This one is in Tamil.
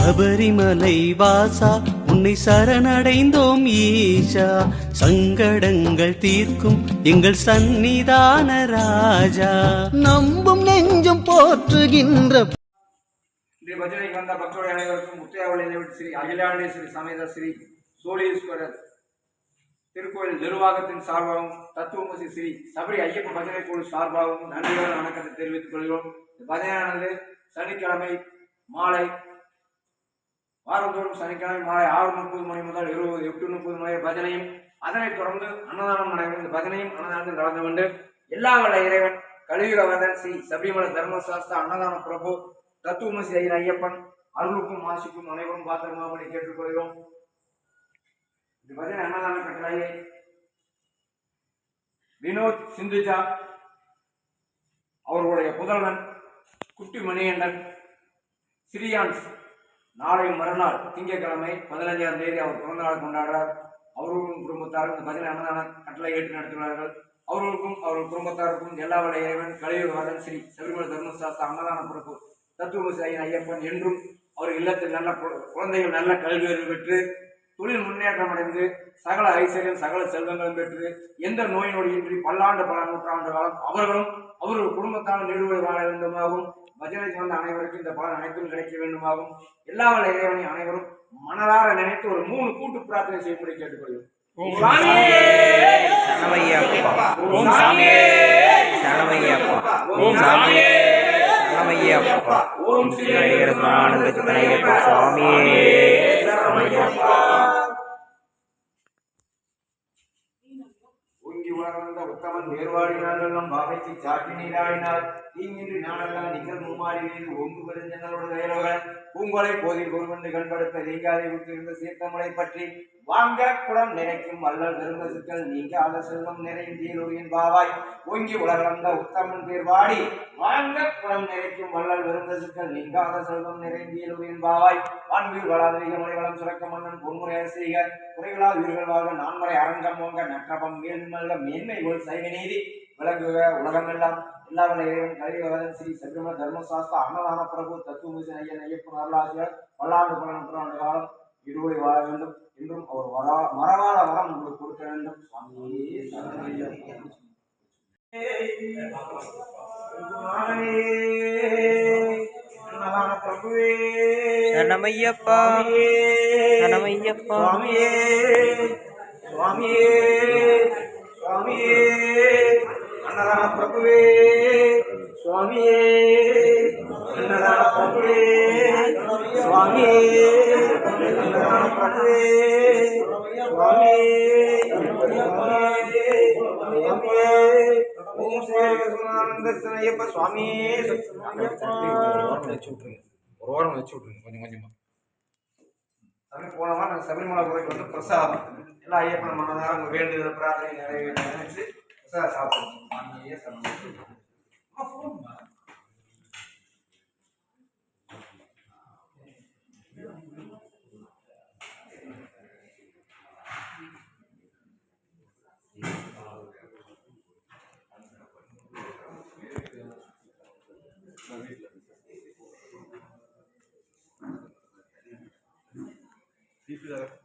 சபரிமலை வாசா உன்னை சரணடைந்தோம் ஈஷா, சங்கடங்கள் தீர்க்கும் எங்கள் சந்நிதான ராஜா, நம்பும் நெஞ்சும் போற்றுகின்ற இந்த பஜனைக்கு வந்த பக்தர்கள் அனைவருக்கும் முத்தையாவளி ஸ்ரீ அகிலாண்டேஸ்வரி சமேத ஸ்ரீ சோழீஸ்வரர் திருக்கோயில் நிர்வாகத்தின் சார்பாகவும் தத்துவமசி ஸ்ரீ சபரி ஐயப்ப பஜனை குழு சார்பாகவும் நன்றிகள் வணக்கத்தை தெரிவித்துக் கொள்கிறோம். இந்த பஜனையானது சனிக்கிழமை மாலை வாரந்தோறும் சனிக்கிழமை மாலை 6:30 மணி முதல் 8:30 மணி பஜனையும், அதனைத் தொடர்ந்து அன்னதானம் நடைபெறும். இந்த பஜனையும் அன்னதானத்தில் கலந்து கொண்டு எல்லா வல்ல இறைவன் கலியுகவர்தன் ஸ்ரீ சபரிமலை தர்மசாஸ்திர அன்னதான பிரபு தத்துவமசி ஐயப்பன் அருளுக்கும் ஆசிக்கும் அனைவரும் பாத்திரமாபடி கேட்டுக்கொள்கிறோம். இந்த பஜனை அன்னதான கட்டளையை வினோத் சிந்துஜா அவர்களுடைய புதல்வன் குட்டி மணிகண்டன் சிரியான்ஸ் நாளை மறுநாள் திங்கட்கிழமை 15ஆம் தேதி அவர் பிறந்த நாள் கொண்டாடுறார். அவர்களும் குடும்பத்தாரும் இந்த பஜனை அன்னதான கட்டளை ஏற்று நடத்துகிறார்கள். அவர்களுக்கும் அவர்கள் குடும்பத்தாருக்கும் எல்லா வல்ல இறைவன் கலியுகவர்தன் ஸ்ரீ சபரிமலை தர்மசாஸ்திர அன்னதான பிரபு தத்துவமசி ஐயப்பன் என்றும் அவர் இல்லத்தில் நல்ல குழந்தைகள் நல்ல கல்வி அறிவு பெற்று தொழில் முன்னேற்றம் அடைந்து சகல ஐஸ்வர்யம் சகல செல்வங்களும் பெற்று எந்த நோய் நொடியின்றி பல்லாண்டு பல நூற்றாண்டு காலம் அவர்களும் அவர்கள் குடும்பத்தால் நெடுவழி வாழ வேண்டுமாகவும், பஜனைக்கு வந்த அனைவருக்கும் இந்த பலன் அனைத்தும் கிடைக்க வேண்டுமாகவும் எல்லா வல்ல இறைவனை அனைவரும் மனதார நினைத்து ஒரு 3 கூட்டு பிரார்த்தனை செய்யும்படி கேட்டுக்கொள்கிறோம். ஓம் ஸ்ரீ ஓங்கி உலகந்த உத்தமன் வேறுபாடினார்கள் நம் பாவைக்கு சாட்டி நீராடினார் தீங்கின்றி நாடெல்லாம் நிகழ் மும்மாறி மீது ஒங்கு பெருஞ்சங்களோட வேலோகள் பூங்கோலை போதில் கொள்வண்டு கண்படுத்த நீங்காதை விட்டிருந்த சீர்த்தமலை பற்றி வாங்க குடம் நிறைக்கும் வள்ளல் பெருந்த சிக்கல் நீங்காத செல்வம் நிறைந்தீருவின் பாவாய் ஓங்கி உலகளந்த உத்தமன் பேர்வாடி வாங்க குடம் நிறைக்கும் வள்ளல் பெருந்த சிக்கல் நீங்காத செல்வம் நிறைந்தீருவின் பாவாய் வான்வீர் வளாதிக மலைவளம் சுரக்க மன்னன் பொன்முறை அரசிக குறைவிழா வீர்கள் வாழ்க நான்மறை அரங்கம் ஓங்க நற்றபம் மேல்மல்ல மேன்மை போல் சைவ நீதி விளங்குக உலகமெல்லாம் எல்லா வல்ல இறைவன் கலியுகவர்தன் ஸ்ரீ சபரிமலை தர்மசாஸ்திர அன்னதான பிரபு தத்துவமசி ஐயப்பன் அருளாசிரியர் பல்லாண்டு பல நூற்றாண்டு காலம் இருவரை வாழ வேண்டும் என்றும் அவர் மறவாத வரம் உங்களுக்கு கொடுக்க வேண்டும். பிரபுவே சரணமையப்பா சரணமையப்பா சுவாமியே சுவாமியே சுவாமியே அன்னதான பிரபுவே சுவாமியே அன்னதான பிரபுவே சுவாமியே அன்னதான பிரபுவே சுவாமியே சுவாமியே ஓம் ஸ்ரீ ஐயப்ப சுவாமியே ஒரு வாரம் வச்சு விட்ருங்க கொஞ்சம் கொஞ்சமா. போன வாரம் சபரிமலை போயிட்டு வந்து பிரசாதம் எல்லா ஐயப்பன் மனதார உங்க வேண்டுதல் பிரார்த்தனை நிறைவேற்ற நினைச்சு பிரசாதம் சாப்பிடுவோம். Thank you.